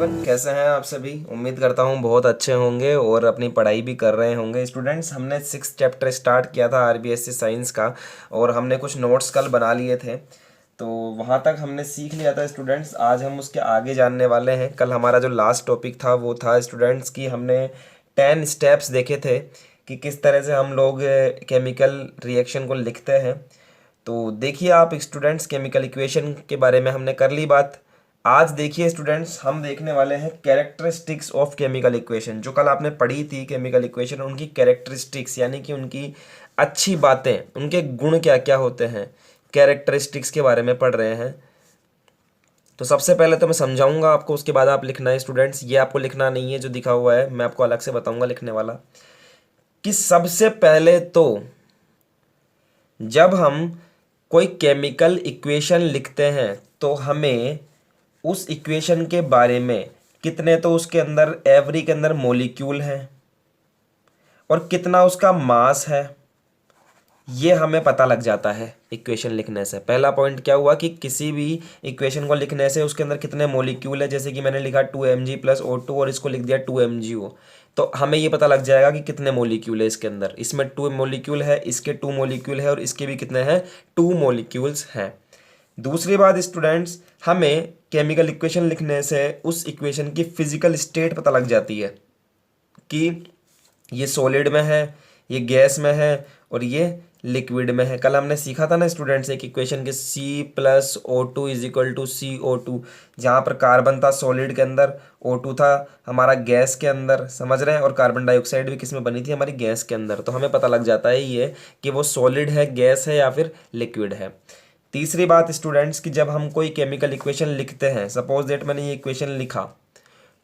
कैसे हैं आप सभी। उम्मीद करता हूँ बहुत अच्छे होंगे और अपनी पढ़ाई भी कर रहे होंगे। स्टूडेंट्स, हमने 6th चैप्टर स्टार्ट किया था आरबीएससी साइंस का और हमने कुछ नोट्स कल बना लिए थे, तो वहाँ तक हमने सीख लिया था स्टूडेंट्स। आज हम उसके आगे जानने वाले हैं। कल हमारा जो लास्ट टॉपिक था वो था स्टूडेंट्स की हमने 10 स्टेप्स देखे थे कि किस तरह से हम लोग केमिकल रिएक्शन को लिखते हैं। तो देखिए आप स्टूडेंट्स, केमिकल इक्वेशन के बारे में हमने कर ली बात। आज देखिए स्टूडेंट्स, हम देखने वाले हैं कैरेक्टरिस्टिक्स ऑफ केमिकल इक्वेशन। जो कल आपने पढ़ी थी केमिकल इक्वेशन, उनकी कैरेक्टरिस्टिक्स यानी कि उनकी अच्छी बातें, उनके गुण क्या क्या होते हैं, कैरेक्टरिस्टिक्स के बारे में पढ़ रहे हैं। तो सबसे पहले तो मैं समझाऊंगा आपको, उसके बाद आप लिखना है स्टूडेंट्स। ये आपको लिखना नहीं है जो दिखा हुआ है, मैं आपको अलग से बताऊंगा लिखने वाला। कि सबसे पहले तो जब हम कोई केमिकल इक्वेशन लिखते हैं तो हमें उस इक्वेशन के बारे में कितने तो उसके अंदर एवरी के अंदर मॉलिक्यूल है और कितना उसका मास है, ये हमें पता लग जाता है इक्वेशन लिखने से। पहला पॉइंट क्या हुआ कि किसी भी इक्वेशन को लिखने से उसके अंदर कितने मॉलिक्यूल है। जैसे कि मैंने लिखा 2 mg प्लस O2 और इसको लिख दिया 2 mgO, तो हमें ये पता लग जाएगा कि कितने मॉलिक्यूल है इसके अंदर। इसमें 2 मॉलिक्यूल है, इसके 2 मॉलिक्यूल है और इसके भी कितने हैं, 2 मॉलिक्यूल्स हैं। दूसरी बात स्टूडेंट्स, हमें केमिकल इक्वेशन लिखने से उस इक्वेशन की फिजिकल स्टेट पता लग जाती है कि ये सॉलिड में है, ये गैस में है और ये लिक्विड में है। कल हमने सीखा था ना स्टूडेंट्स एक इक्वेशन के C+O2 is equal to CO2, जहाँ पर कार्बन था सॉलिड के अंदर, O2 था हमारा गैस के अंदर, समझ रहे हैं, और कार्बन डाइऑक्साइड भी किस में बनी थी, हमारी गैस के अंदर। तो हमें पता लग जाता है ये कि वो सॉलिड है, गैस है या फिर लिक्विड है। तीसरी बात स्टूडेंट्स कि जब हम कोई केमिकल इक्वेशन लिखते हैं, सपोज दैट मैंने ये इक्वेशन लिखा,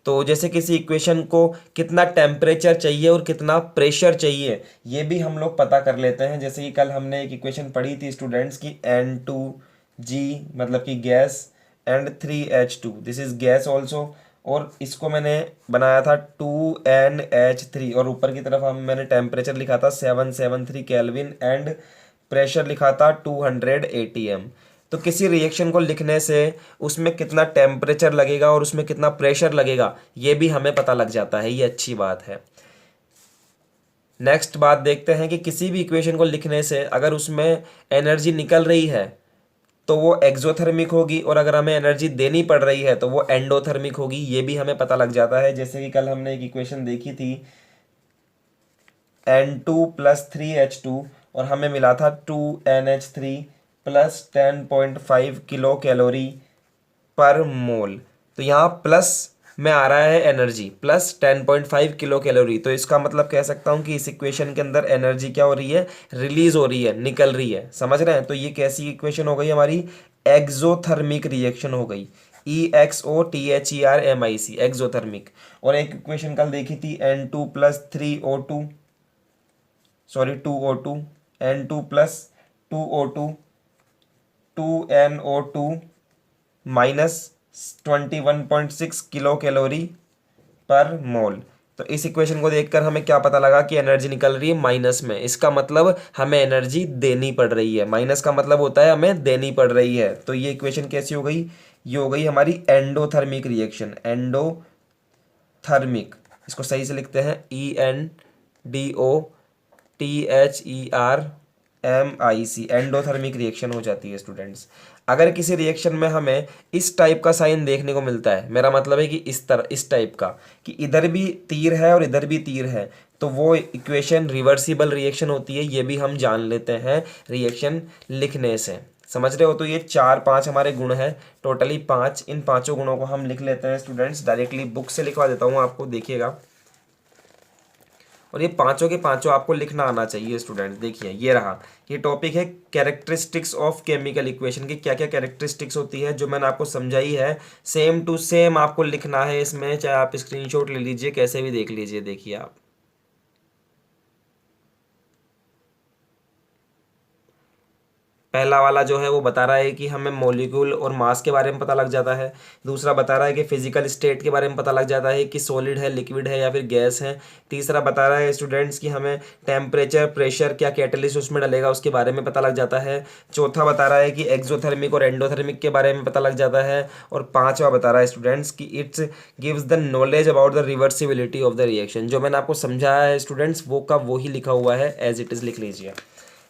तो जैसे किसी इक्वेशन को कितना टेम्परेचर चाहिए और कितना प्रेशर चाहिए, ये भी हम लोग पता कर लेते हैं। जैसे कि कल हमने एक इक्वेशन पढ़ी थी स्टूडेंट्स की N2G मतलब कि gas and 3H2, this is gas also, और इसको मैंने बनाया था 2NH3 और ऊपर की तरफ हम मैंने टेम्परेचर लिखा था 773 केल्विन एंड प्रेशर लिखा था 200 ATM। तो किसी रिएक्शन को लिखने से उसमें कितना टेम्परेचर लगेगा और उसमें कितना प्रेशर लगेगा, ये भी हमें पता लग जाता है। ये अच्छी बात है। नेक्स्ट बात देखते हैं कि किसी भी इक्वेशन को लिखने से अगर उसमें एनर्जी निकल रही है तो वो एक्सोथर्मिक होगी, और अगर हमें एनर्जी देनी पड़ रही है तो वो एंडोथर्मिक होगी, ये भी हमें पता लग जाता है। जैसे कि कल हमने एक इक्वेशन देखी थी N2 प्लस 3H2 और हमें मिला था 2NH3 प्लस 10.5 किलो कैलोरी पर मोल। तो यहाँ प्लस में आ रहा है एनर्जी प्लस 10.5 किलो कैलोरी, तो इसका मतलब कह सकता हूँ कि इस इक्वेशन के अंदर एनर्जी क्या हो रही है, रिलीज हो रही है, निकल रही है। समझ रहे हैं। तो ये कैसी इक्वेशन हो गई हमारी, एक्सोथर्मिक रिएक्शन हो गई, EXOTHERMIC, एक्सोथर्मिक। और एक इक्वेशन कल देखी थी N2 plus 3O2, sorry 2O2, N2 plus 2O2 2NO2 minus 21.6 kilo calorie पर मोल। तो इस इक्वेशन को देखकर हमें क्या पता लगा कि एनर्जी निकल रही है माइनस में, इसका मतलब हमें एनर्जी देनी पड़ रही है। माइनस का मतलब होता है हमें देनी पड़ रही है। तो ये इक्वेशन कैसी हो गई, ये हो गई हमारी एंडोथर्मिक रिएक्शन, एंडोथर्मिक। इसको सही से लिखते हैं ENDOTHERMIC, एंडोथर्मिक रिएक्शन हो जाती है स्टूडेंट्स। अगर किसी रिएक्शन में हमें इस टाइप का साइन देखने को मिलता है, मेरा मतलब है कि इस तरह, इस टाइप का, कि इधर भी तीर है और इधर भी तीर है, तो वो इक्वेशन रिवर्सिबल रिएक्शन होती है। ये भी हम जान लेते हैं रिएक्शन लिखने से। समझ रहे हो। तो ये 4-5 हमारे गुण हैं, टोटली 5। इन पांचों गुणों को हम लिख लेते हैं स्टूडेंट्स। डायरेक्टली बुक से लिखवा देता हूँ आपको, देखिएगा। और ये पांचों के पांचों आपको लिखना आना चाहिए स्टूडेंट। देखिए ये रहा, ये टॉपिक है कैरेक्टरिस्टिक्स ऑफ केमिकल इक्वेशन की। क्या क्या कैरेक्टरिस्टिक्स होती है जो मैंने आपको समझाई है, सेम टू सेम आपको लिखना है इसमें। चाहे आप स्क्रीनशॉट ले लीजिए, कैसे भी देख लीजिए। देखिए आप, पहला वाला जो है वो बता रहा है कि हमें मॉलिक्यूल और मास के बारे में पता लग जाता है। दूसरा बता रहा है कि फिजिकल स्टेट के बारे में पता लग जाता है कि सॉलिड है, लिक्विड है या फिर गैस है। तीसरा बता रहा है स्टूडेंट्स कि हमें टेम्परेचर, प्रेशर, क्या कैटलिस्ट उसमें डलेगा उसके बारे में पता लग जाता है। चौथा बता रहा है कि एक्सोथर्मिक और एंडोथर्मिक के बारे में पता लग जाता है। और पांचवा बता रहा है स्टूडेंट्स कि it's gives the knowledge about the reversibility of the reaction. जो मैंने आपको समझाया है स्टूडेंट्स वो का वो ही लिखा हुआ है, एज इट इज़ लिख लीजिए।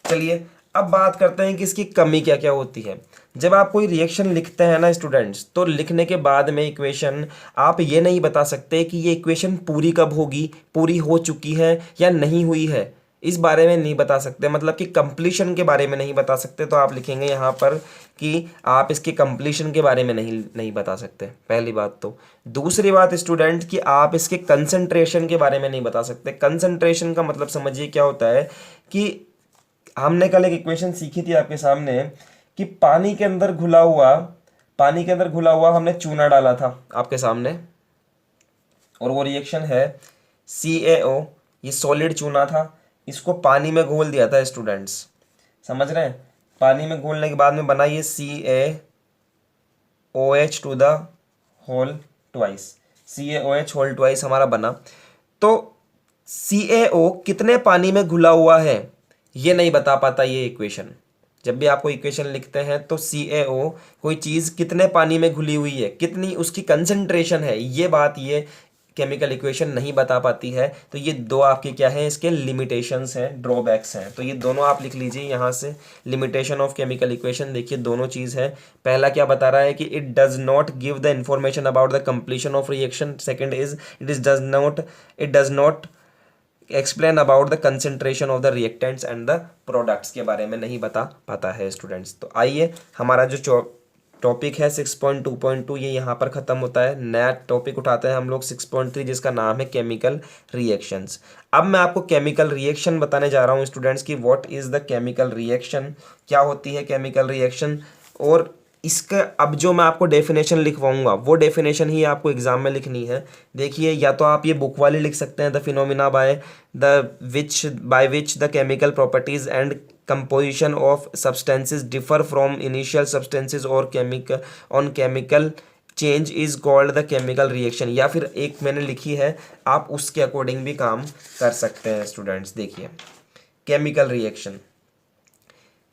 चलिए अब बात करते हैं कि इसकी कमी क्या क्या होती है। जब आप कोई रिएक्शन लिखते हैं ना स्टूडेंट्स, तो लिखने के बाद में इक्वेशन आप ये नहीं बता सकते कि ये इक्वेशन पूरी कब होगी, पूरी हो चुकी है या नहीं हुई है, इस बारे में नहीं बता सकते, मतलब कि कंप्लीशन के बारे में नहीं बता सकते। तो आप लिखेंगे यहाँ पर कि आप इसके कंप्लीशन के बारे में नहीं बता सकते, पहली बात। तो दूसरी बात स्टूडेंट कि आप इसके कंसंट्रेशन के बारे में नहीं बता सकते। कंसंट्रेशन का मतलब समझिए क्या होता है कि हमने कल एक इक्वेशन सीखी थी आपके सामने कि पानी के अंदर घुला हुआ हमने चूना डाला था आपके सामने, और वो रिएक्शन है CaO, ये सॉलिड चूना था, इसको पानी में घोल दिया था स्टूडेंट्स, समझ रहे हैं। पानी में घोलने के बाद में बना ये CaOH to the whole twice, CaOH whole twice हमारा बना। तो CaO कितने पानी में घुला हुआ है ये नहीं बता पाता ये इक्वेशन। जब भी आपको इक्वेशन लिखते हैं तो CaO कोई चीज़ कितने पानी में घुली हुई है, कितनी उसकी कंसंट्रेशन है, ये बात ये केमिकल इक्वेशन नहीं बता पाती है। तो ये दो आपके क्या है, इसके लिमिटेशंस हैं, ड्रॉबैक्स हैं। तो ये दोनों आप लिख लीजिए यहाँ से, लिमिटेशन ऑफ केमिकल इक्वेशन। देखिए दोनों चीज़ है। पहला क्या बता रहा है कि it does not give the information about the completion of reaction. Second is it does not explain about the concentration of the reactants and the products के बारे में नहीं बता पाता है स्टूडेंट्स। तो आइए हमारा जो टॉपिक है 6.2.2 ये यहाँ पर ख़त्म होता है। नया टॉपिक उठाते हैं हम लोग 6.3 जिसका नाम है केमिकल रिएक्शंस। अब मैं आपको केमिकल रिएक्शन बताने जा रहा हूँ स्टूडेंट्स की what is the chemical reaction, क्या होती है केमिकल रिएक्शन। और इसका अब जो मैं आपको डेफिनेशन लिखवाऊंगा वो डेफिनेशन ही आपको एग्जाम में लिखनी है। देखिए या तो आप ये बुक वाली लिख सकते हैं, the phenomena by which the chemical properties and composition of substances differ from initial substances और chemical change is called the chemical reaction, या फिर एक मैंने लिखी है आप उसके अकॉर्डिंग भी काम कर सकते हैं स्टूडेंट्स। देखिए केमिकल रिएक्शन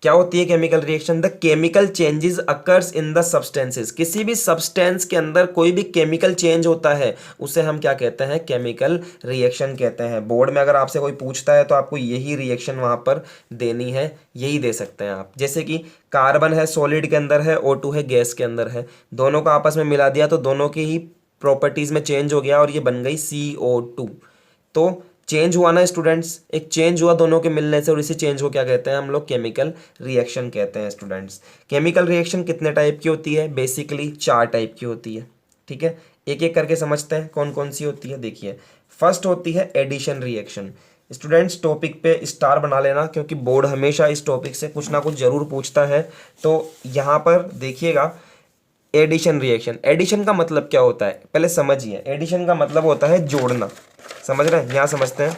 क्या होती है। Chemical reaction, the chemical changes occurs in the substances, किसी भी सब्सटेंस के अंदर कोई भी केमिकल चेंज होता है उसे हम क्या कहते हैं, केमिकल रिएक्शन कहते हैं। बोर्ड में अगर आपसे कोई पूछता है तो आपको यही रिएक्शन वहां पर देनी है, यही दे सकते हैं आप। जैसे कि कार्बन है सॉलिड के अंदर है, O2 है गैस के अंदर है, दोनों को आपस में मिला दिया तो दोनों की ही प्रॉपर्टीज में चेंज हो गया और ये बन गई CO2। तो चेंज हुआ ना स्टूडेंट्स, एक चेंज हुआ दोनों के मिलने से, और इसी चेंज को क्या कहते हैं हम लोग, केमिकल रिएक्शन कहते हैं स्टूडेंट्स। केमिकल रिएक्शन कितने टाइप की होती है, बेसिकली 4 टाइप की होती है। ठीक है, एक एक करके समझते हैं कौन कौन सी होती है। देखिए फर्स्ट होती है एडिशन रिएक्शन। स्टूडेंट्स टॉपिक पे स्टार बना लेना क्योंकि बोर्ड हमेशा इस टॉपिक से कुछ ना कुछ जरूर पूछता है। तो यहाँ पर देखिएगा एडिशन रिएक्शन, एडिशन का मतलब क्या होता है पहले समझिए। एडिशन का मतलब होता है जोड़ना, समझ रहे हैं, यहाँ समझते हैं।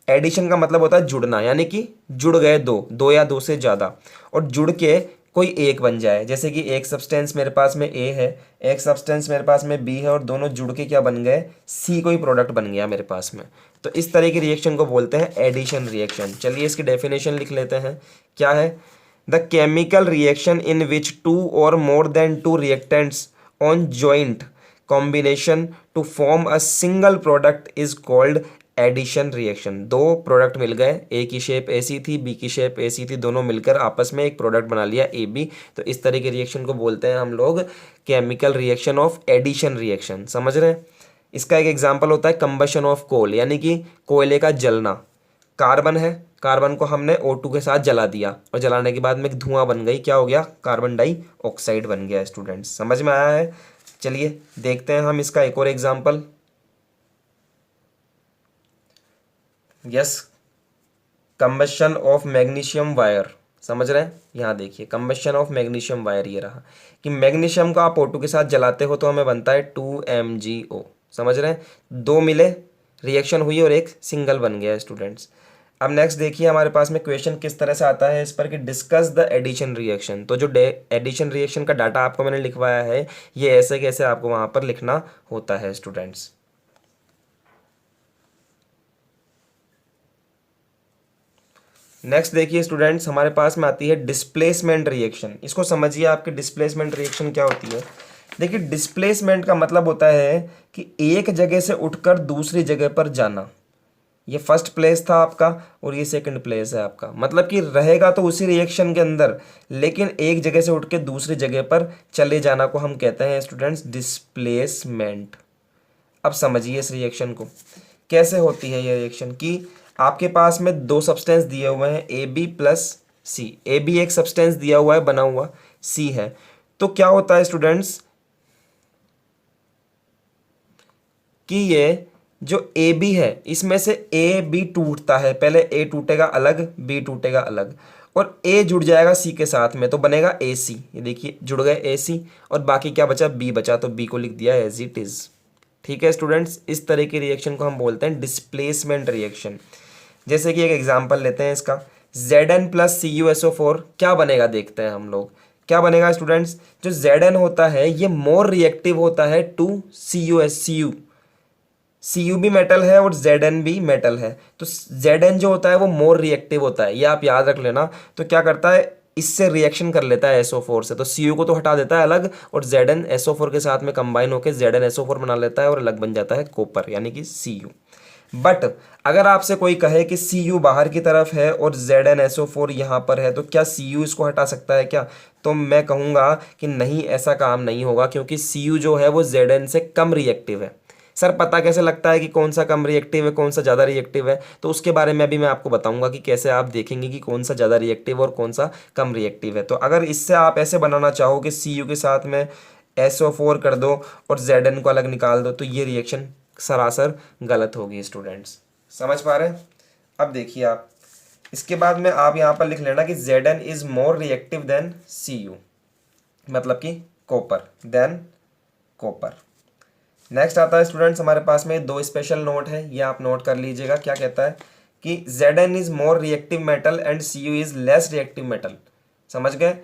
एडिशन का मतलब होता है जुड़ना, यानी कि जुड़ गए दो या दो से ज़्यादा, और जुड़ के कोई एक बन जाए। जैसे कि एक सब्सटेंस मेरे पास में A है, एक सब्सटेंस मेरे पास में B है, और दोनों जुड़ के क्या बन गए, C कोई प्रोडक्ट बन गया मेरे पास में। तो इस तरह की रिएक्शन को बोलते हैं एडिशन रिएक्शन। चलिए इसकी डेफिनेशन लिख लेते हैं, क्या है। The chemical reaction in which 2 or more than 2 reactants on joint combination to form a single product is called addition reaction. दो प्रोडक्ट मिल गए, ए की शेप ऐसी थी, बी की शेप ऐसी थी, दोनों मिलकर आपस में एक प्रोडक्ट बना लिया AB। तो इस तरह के रिएक्शन को बोलते हैं हम लोग chemical reaction of addition reaction, समझ रहे हैं। इसका एक एग्जांपल होता है कंबशन ऑफ कोल, यानी कि कोयले का जलना। कार्बन है, कार्बन को हमने O2 के साथ जला दिया और जलाने के बाद में एक धुआं बन गई, क्या हो गया, कार्बन डाइऑक्साइड बन गया। स्टूडेंट्स समझ में आया है। चलिए देखते हैं हम इसका एक और example. Yes, combustion of magnesium wire, समझ रहे हैं। यहाँ देखिए कंबशन ऑफ मैग्नीशियम वायर, ये रहा कि मैग्नीशियम को आप O2 के साथ जलाते हो तो हमें बनता है 2MgO, समझ रहे हैं। दो मिले, रिएक्शन हुई और एक सिंगल बन गया स्टूडेंट्स। अब नेक्स्ट देखिए हमारे पास में क्वेश्चन किस तरह से आता है इस पर कि डिस्कस द एडिशन रिएक्शन। तो जो एडिशन रिएक्शन का डाटा आपको मैंने लिखवाया है ये ऐसे कैसे आपको वहां पर लिखना होता है स्टूडेंट्स। नेक्स्ट देखिए स्टूडेंट्स हमारे पास में आती है डिस्प्लेसमेंट रिएक्शन। इसको समझिए, आपकी डिस्प्लेसमेंट रिएक्शन क्या होती है। देखिए डिस्प्लेसमेंट का मतलब होता है कि एक जगह से उठकर दूसरी जगह पर जाना। ये फर्स्ट प्लेस था आपका और ये सेकंड प्लेस है आपका, मतलब कि रहेगा तो उसी रिएक्शन के अंदर लेकिन एक जगह से उठ के दूसरी जगह पर चले जाना को हम कहते हैं स्टूडेंट्स डिस्प्लेसमेंट। अब समझिए इस रिएक्शन को कैसे होती है ये रिएक्शन कि आपके पास में दो सब्सटेंस दिए हुए हैं A B plus C. A B एक सब्सटेंस दिया हुआ है बना हुआ, सी है। तो क्या होता है स्टूडेंट्स कि ये जो ए बी है इसमें से ए बी टूटता है, पहले ए टूटेगा अलग बी टूटेगा अलग और ए जुड़ जाएगा सी के साथ में तो बनेगा ए सी। ये देखिए जुड़ गए ए सी और बाकी क्या बचा बी बचा तो बी को लिख दिया एज इट इज। ठीक है स्टूडेंट्स, इस तरह की रिएक्शन को हम बोलते हैं डिस्प्लेसमेंट रिएक्शन। जैसे कि एक एग्जांपल लेते हैं इसका, Zn प्लस CuSO4 क्या बनेगा देखते हैं हम लोग। क्या बनेगा स्टूडेंट्स, जो Zn होता है ये मोर रिएक्टिव होता है टू Cu भी मेटल है और Zn भी मेटल है। तो Zn जो होता है वो मोर रिएक्टिव होता है, ये आप याद रख लेना। तो क्या करता है इससे रिएक्शन कर लेता है SO4 से, तो Cu को तो हटा देता है अलग और Zn SO4 के साथ में कंबाइन होकर Zn SO4 बना लेता है और अलग बन जाता है कॉपर यानी कि Cu। बट अगर आपसे कोई कहे कि Cu बाहर की तरफ है और ZnSO4 यहाँ पर है तो क्या Cu इसको हटा सकता है क्या, तो मैं कहूँगा कि नहीं, ऐसा काम नहीं होगा क्योंकि Cu जो है वो Zn से कम रिएक्टिव है। सर पता कैसे लगता है कि कौन सा कम रिएक्टिव है कौन सा ज़्यादा रिएक्टिव है, तो उसके बारे में अभी मैं आपको बताऊंगा कि कैसे आप देखेंगे कि कौन सा ज़्यादा रिएक्टिव और कौन सा कम रिएक्टिव है। तो अगर इससे आप ऐसे बनाना चाहो कि Cu के साथ में SO4 कर दो और Zn को अलग निकाल दो तो ये रिएक्शन सरासर गलत होगी स्टूडेंट्स। समझ पा रहे हैं। अब देखिए आप इसके बाद में आप यहाँ पर लिख लेना कि Zn is more reactive than Cu, मतलब कि कॉपर देन कॉपर। नेक्स्ट आता है स्टूडेंट्स हमारे पास में दो स्पेशल नोट है, ये आप नोट कर लीजिएगा। क्या कहता है कि Zn is more reactive metal and Cu is less reactive metal. समझ गए।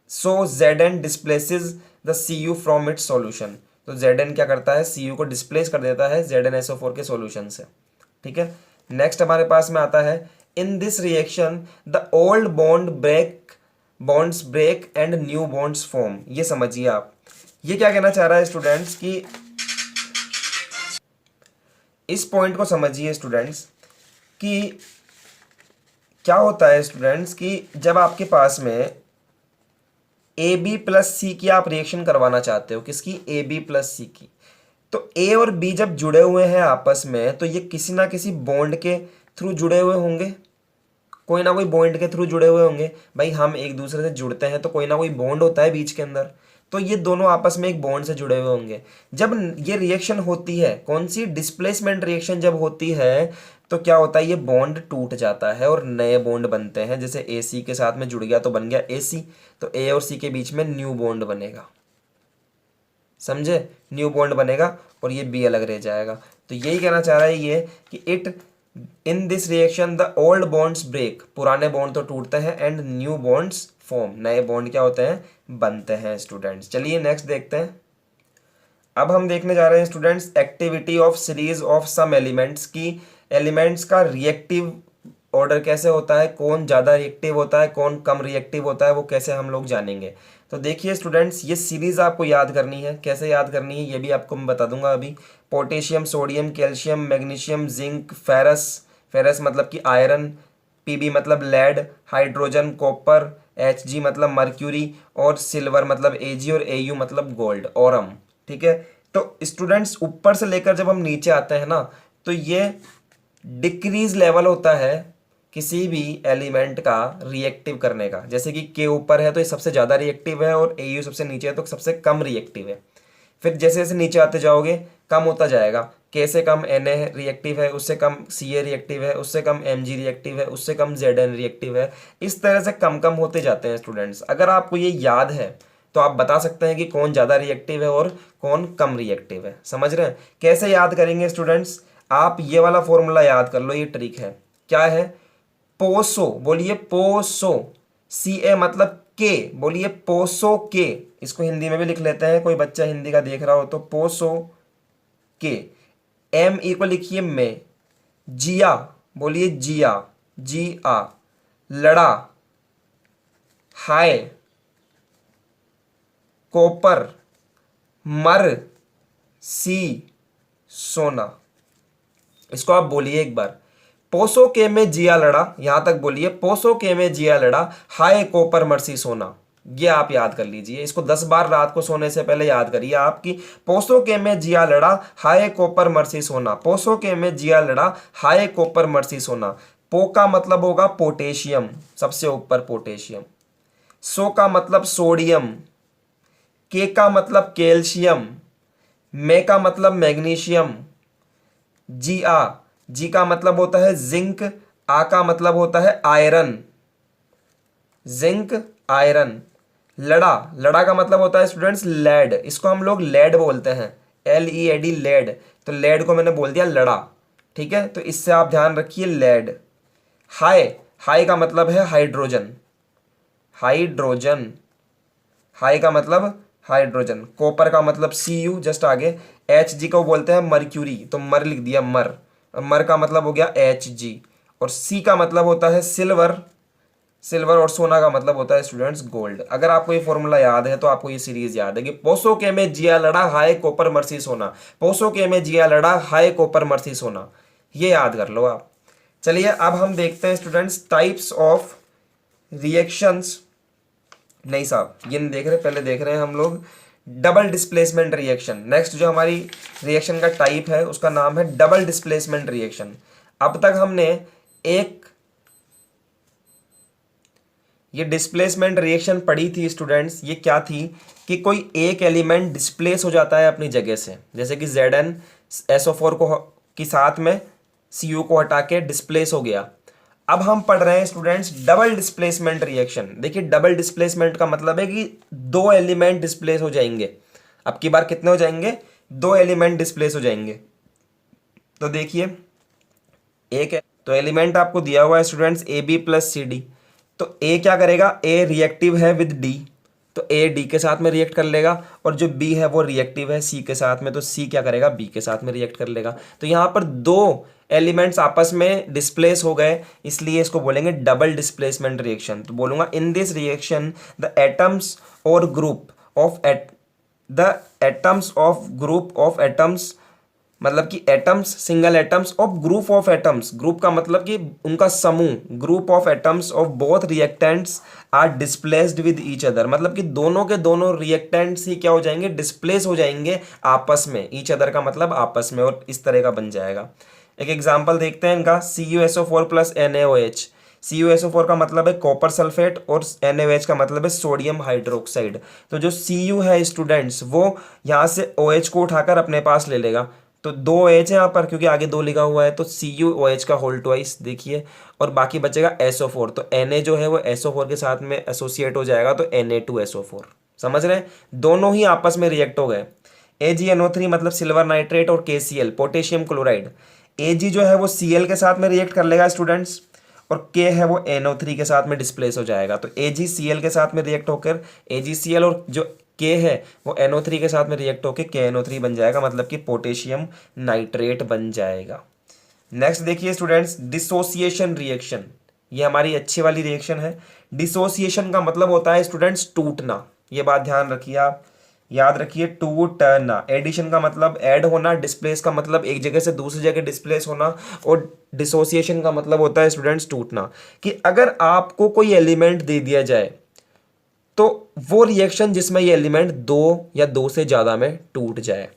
सो Zn displaces the Cu from its solution. तो Zn क्या करता है Cu को डिस्प्लेस कर देता है ZnSO4 के सॉल्यूशन से। ठीक है। नेक्स्ट हमारे पास में आता है in this reaction the old bonds break and new bonds form. ये समझिए आप, ये क्या कहना चाह रहा है स्टूडेंट्स कि इस पॉइंट को समझिए स्टूडेंट्स कि क्या होता है स्टूडेंट्स कि जब आपके पास में ए बी प्लस सी की आप रिएक्शन करवाना चाहते हो, किसकी, ए बी प्लस सी की, तो ए और बी जब जुड़े हुए हैं आपस में तो ये किसी ना किसी बॉन्ड के थ्रू जुड़े हुए होंगे, कोई ना कोई बॉन्ड के थ्रू जुड़े हुए होंगे। भाई हम एक दूसरे से जुड़ते हैं तो कोई ना कोई बॉन्ड होता है बीच के अंदर, तो ये दोनों आपस में एक बॉन्ड से जुड़े हुए होंगे। जब ये रिएक्शन होती है, कौन सी, डिस्प्लेसमेंट रिएक्शन जब होती है तो क्या होता है ये बॉन्ड टूट जाता है और नए बॉन्ड बनते हैं। जैसे ए सी के साथ में जुड़ गया तो बन गया ए सी, तो ए और सी के बीच में न्यू बॉन्ड बनेगा। समझे, न्यू बॉन्ड बनेगा और ये बी अलग रह जाएगा। तो यही कहना चाह रहा है ये कि it in this reaction the old bonds break, पुराने बॉन्ड तो टूटते हैं एंड न्यू बॉन्ड्स फॉर्म, नए बॉन्ड क्या होते हैं, बनते हैं स्टूडेंट्स। चलिए नेक्स्ट देखते हैं। अब हम देखने जा रहे हैं students activity of series of some elements की, एलिमेंट्स का रिएक्टिव ऑर्डर कैसे होता है, कौन ज़्यादा रिएक्टिव होता है कौन कम रिएक्टिव होता है, वो कैसे हम लोग जानेंगे। तो देखिए स्टूडेंट्स ये सीरीज आपको याद करनी है, कैसे याद करनी है ये भी आपको मैं बता दूंगा अभी। Potassium, sodium, calcium, magnesium, zinc, ferrous, ferrous मतलब कि आयरन, पीबी मतलब लेड, हाइड्रोजन, कॉपर, Hg मतलब मर्क्यूरी और सिल्वर मतलब Ag और Au मतलब गोल्ड, ओरम। ठीक है। तो स्टूडेंट्स ऊपर से लेकर जब हम नीचे आते हैं ना तो ये डिक्रीज लेवल होता है किसी भी एलिमेंट का रिएक्टिव करने का। जैसे कि के ऊपर है तो ये सबसे ज़्यादा रिएक्टिव है और Au सबसे नीचे है तो सबसे कम रिएक्टिव है। फिर जैसे जैसे नीचे आते जाओगे कम होता जाएगा, के से कम Na रिएक्टिव है, उससे कम Ca रिएक्टिव है, उससे कम Mg रिएक्टिव है, उससे कम Zn रिएक्टिव है। इस तरह से कम कम होते जाते हैं स्टूडेंट्स। अगर आपको ये याद है तो आप बता सकते हैं कि कौन ज़्यादा रिएक्टिव है और कौन कम रिएक्टिव है। समझ रहे हैं। कैसे याद करेंगे स्टूडेंट्स, आप ये वाला फॉर्मूला याद कर लो, ये ट्रिक है। क्या है, पोसो, बोलिए पोसो, सी ए मतलब के, बोलिए पोसो के। इसको हिंदी में भी लिख लेते हैं, कोई बच्चा हिंदी का देख रहा हो तो पोसो के। एम ई को लिखिए में। जिया, बोलिए जिया, जी आ। लड़ा, हाय। कोपर, मर, सी, सोना। इसको आप बोलिए एक बार, पोसो के में जिया लड़ा, यहां तक बोलिए, पोसो के में जिया लड़ा, हाय कोपर मरसी सोना। ये आप याद कर लीजिए, इसको 10 बार रात को सोने से पहले याद करिए आपकी। पोसो के में जिया लड़ा, हाय कोपर मरसी सोना, पोसो के में जिया लड़ा, हाय कोपर मरसी सोना। पो का मतलब होगा पोटेशियम, सबसे ऊपर पोटेशियम। सो का मतलब सोडियम। के का मतलब कैल्शियम। मे का मतलब मैग्नीशियम। जी आ, जी का मतलब होता है जिंक। आ का मतलब होता है आयरन, जिंक, आयरन। लड़ा, लड़ा का मतलब होता है स्टूडेंट्स लेड, इसको हम लोग लेड बोलते हैं, LEAD, लेड। तो लेड को मैंने बोल दिया लड़ा, ठीक है, तो इससे आप ध्यान रखिए लेड। हाई, हाई का मतलब है हाइड्रोजन, हाइड्रोजन। हाई का मतलब हाइड्रोजन। कॉपर का मतलब Cu, जस्ट आगे। Hg को बोलते हैं मर्क्यूरी, तो मर लिख दिया मर, मर का मतलब हो गया Hg। और सी का मतलब होता है सिल्वर, सिल्वर। और सोना का मतलब होता है स्टूडेंट्स गोल्ड। अगर आपको ये फॉर्मूला याद है तो आपको ये सीरीज याद है कि पोसो के में जिया लड़ा, हाय कॉपर मर्सी सोना, पोसो के में जिया लड़ा, हाय कॉपर मर्सी सोना। ये याद कर लो आप। चलिए अब हम देखते हैं स्टूडेंट्स टाइप्स ऑफ रिएक्शंस। नहीं साहब, ये नहीं देख रहे, पहले देख रहे हैं हम लोग डबल डिस्प्लेसमेंट रिएक्शन। नेक्स्ट जो हमारी रिएक्शन का टाइप है उसका नाम है डबल डिस्प्लेसमेंट रिएक्शन। अब तक हमने एक ये डिस्प्लेसमेंट रिएक्शन पढ़ी थी स्टूडेंट्स। ये क्या थी कि कोई एक एलिमेंट डिस्प्लेस हो जाता है अपनी जगह से, जैसे कि ZnSO4 को की साथ में Cu को हटा के डिस्प्लेस हो गया। अब हम पढ़ रहे हैं स्टूडेंट्स डबल डिस्प्लेसमेंट रिएक्शन। देखिए डबल डिस्प्लेसमेंट का मतलब है कि दो एलिमेंट डिस्प्लेस हो जाएंगे। अब की बार कितने हो जाएंगे? दो एलिमेंट डिस्प्लेस हो जाएंगे। तो देखिए एक है, तो एलिमेंट आपको दिया हुआ है स्टूडेंट्स AB प्लस CD। तो A क्या करेगा? A रिएक्टिव है विद D, तो A D के साथ में रिएक्ट कर लेगा। और जो B है वो रिएक्टिव है C के साथ में, तो C क्या करेगा? B के साथ में रिएक्ट कर लेगा। तो यहाँ पर दो एलिमेंट्स आपस में डिस्प्लेस हो गए, इसलिए इसको बोलेंगे डबल डिस्प्लेसमेंट रिएक्शन। तो बोलूंगा in this reaction the atoms और group of the atoms of group of atoms, मतलब कि atoms, single atoms of group of atoms. Group का मतलब कि उनका समूह, group of atoms of both reactants are displaced with each other. मतलब कि दोनों के दोनों रिएक्टेंट्स ही क्या हो जाएंगे? डिस्प्लेस हो जाएंगे आपस में। ईच अदर का मतलब आपस में, और इस तरह का बन जाएगा। एक एग्जाम्पल देखते हैं इनका, CuSO4 प्लस NaOH। CuSO4 का मतलब है कॉपर सल्फेट और NaOH का मतलब है सोडियम हाइड्रोक्साइड। तो जो Cu है स्टूडेंट्स वो यहाँ से OH को उठाकर अपने पास ले लेगा, तो दो OH है यहाँ पर क्योंकि आगे दो लिखा हुआ है, तो CuOH का होल ट्वाइस देखिए, और बाकी बचेगा SO4। तो Na जो है वो SO4 के साथ में एसोसिएट हो जाएगा, तो Na2SO4। समझ रहे हैं? दोनों ही आपस में रिएक्ट हो गए। AgNO3 मतलब सिल्वर नाइट्रेट और KCl पोटेशियम क्लोराइड। Ag जो है वो Cl के साथ में रिएक्ट कर लेगा स्टूडेंट्स, और K है वो NO3 के साथ में डिस्प्लेस हो जाएगा। तो AgCl के साथ में रिएक्ट होकर AgCl, और जो K है वो NO3 के साथ में रिएक्ट होकर KNO3 बन जाएगा, मतलब कि पोटेशियम नाइट्रेट बन जाएगा। नेक्स्ट देखिए स्टूडेंट्स डिसोसिएशन रिएक्शन। ये हमारी अच्छी वाली रिएक्शन है। डिसोसिएशन का मतलब होता है स्टूडेंट्स टूटना। ये बात ध्यान रखिए, आप याद रखिए, टूटना। एडिशन का मतलब ऐड होना, डिस्प्लेस का मतलब एक जगह से दूसरी जगह डिस्प्लेस होना, और डिसोसिएशन का मतलब होता है स्टूडेंट्स टूटना। कि अगर आपको कोई एलिमेंट दे दिया जाए तो वो रिएक्शन जिसमें ये एलिमेंट दो या दो से ज्यादा में टूट जाए।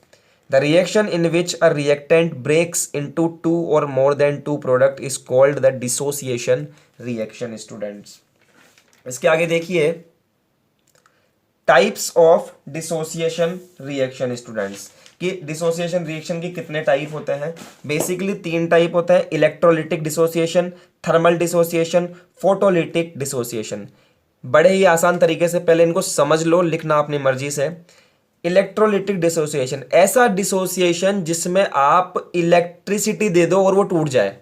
The reaction in which a reactant breaks into two और more than two product is called the dissociation reaction students. इसके आगे देखिए types of dissociation reaction students, कि डिसोसिएशन रिएक्शन के कितने टाइप होते हैं। बेसिकली तीन टाइप होता है, electrolytic dissociation, thermal dissociation, photolytic dissociation. बड़े ही आसान तरीके से पहले इनको समझ लो, लिखना अपनी मर्जी से। इलेक्ट्रोलिटिक डिसोसिएशन, ऐसा डिसोसिएशन जिसमें आप इलेक्ट्रिसिटी दे दो और वो टूट जाए।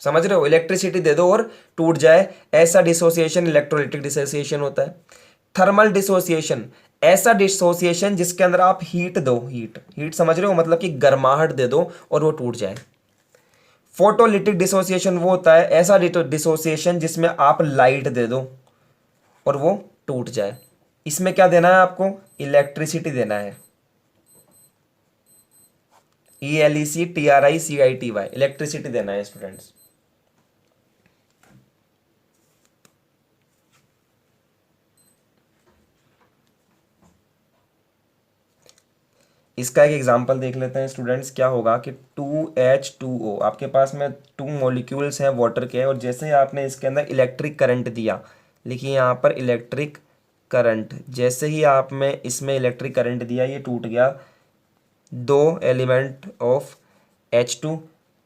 समझ रहे हो, इलेक्ट्रिसिटी दे दो और टूट जाए, ऐसा डिसोसिएशन इलेक्ट्रोलिटिक डिसोसिएशन होता है। थर्मल डिसोसिएशन, ऐसा डिसोसिएशन जिसके अंदर आप हीट दो, हीट हीट समझ रहे हो, मतलब कि गर्माहट दे दो और वो टूट जाए। फोटोलिटिक डिसोसिएशन वो होता है ऐसा डिसोसिएशन जिसमें आप लाइट दे दो और वो टूट जाए। इसमें क्या देना है आपको, इलेक्ट्रिसिटी देना है, ELECTRICITY, इलेक्ट्रिसिटी देना है स्टूडेंट्स। इसका एक एग्जांपल देख लेते हैं स्टूडेंट्स। क्या होगा कि 2H2O, आपके पास में 2 मॉलिक्यूल्स हैं वाटर के, और जैसे ही आपने इसके अंदर इलेक्ट्रिक करंट दिया, लिखिए यहाँ पर इलेक्ट्रिक करंट, जैसे ही आप में इसमें इलेक्ट्रिक करंट दिया, ये टूट गया, 2 एलिमेंट ऑफ H2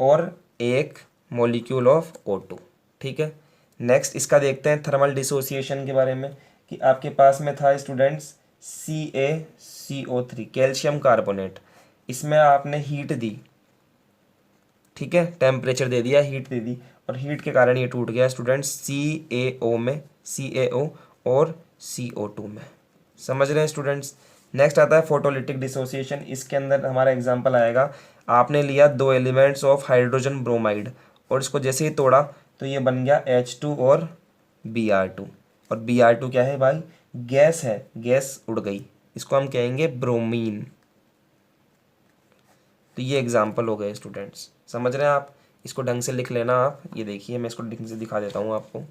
और एक मॉलिक्यूल ऑफ O2। ठीक है, नेक्स्ट इसका देखते हैं थर्मल डिसोसिएशन के बारे में, कि आपके पास में था स्टूडेंट्स CaCO3, कैल्शियम कार्बोनेट, इसमें आपने हीट दी, ठीक है, टेम्परेचर दे दिया, हीट दे दी, और हीट के कारण ये टूट गया स्टूडेंट्स CaO में, CaO और CO2 में। समझ रहे हैं स्टूडेंट्स। नेक्स्ट आता है फोटोलिटिक डिसोसिएशन। इसके अंदर हमारा एग्जांपल आएगा, आपने लिया 2 एलिमेंट्स ऑफ हाइड्रोजन ब्रोमाइड और इसको जैसे ही तोड़ा तो ये बन गया H2 और Br2, और Br2 क्या है भाई, गैस है, गैस उड़ गई, इसको हम कहेंगे ब्रोमीन। तो ये एग्जाम्पल हो गए स्टूडेंट्स, समझ रहे हैं आप, इसको ढंग से लिख लेना आप। ये देखिए मैं इसको ढंग से दिखा देता हूँ आपको,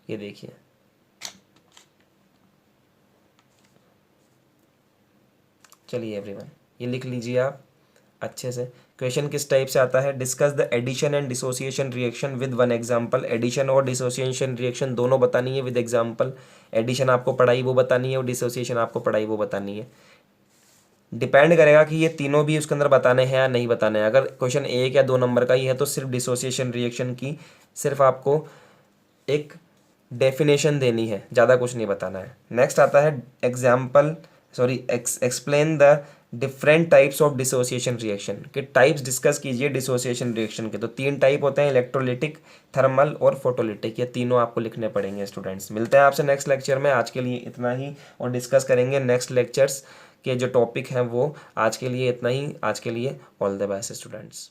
ये देखिए, चलिए एवरीवन ये लिख लीजिए आप अच्छे से। क्वेश्चन किस टाइप से आता है, discuss the addition and dissociation reaction with one example. Addition और डिसोसिएशन रिएक्शन दोनों बतानी है विद एग्जांपल। एडिशन आपको पढ़ाई वो बतानी है और डिसोसिएशन आपको पढ़ाई वो बतानी है। डिपेंड करेगा कि ये तीनों भी उसके अंदर बताने हैं या नहीं बताने हैं। अगर क्वेश्चन 1 या 2 नंबर का ही है तो सिर्फ डिसोसिएशन रिएक्शन की सिर्फ आपको एक डेफिनेशन देनी है, ज़्यादा कुछ नहीं बताना है। नेक्स्ट आता है example, sorry explain the different types of dissociation reaction, के टाइप्स डिस्कस कीजिए डिसोसिएशन रिएक्शन के। तो 3 टाइप होते हैं, इलेक्ट्रोलिटिक, थर्मल और फोटोलिटिक, ये तीनों आपको लिखने पड़ेंगे स्टूडेंट्स। मिलते हैं आपसे नेक्स्ट लेक्चर में, आज के लिए इतना ही, और डिस्कस करेंगे नेक्स्ट लेक्चर्स के जो टॉपिक हैं वो। आज के लिए इतना ही, आज के लिए ऑल द बेस्ट स्टूडेंट्स।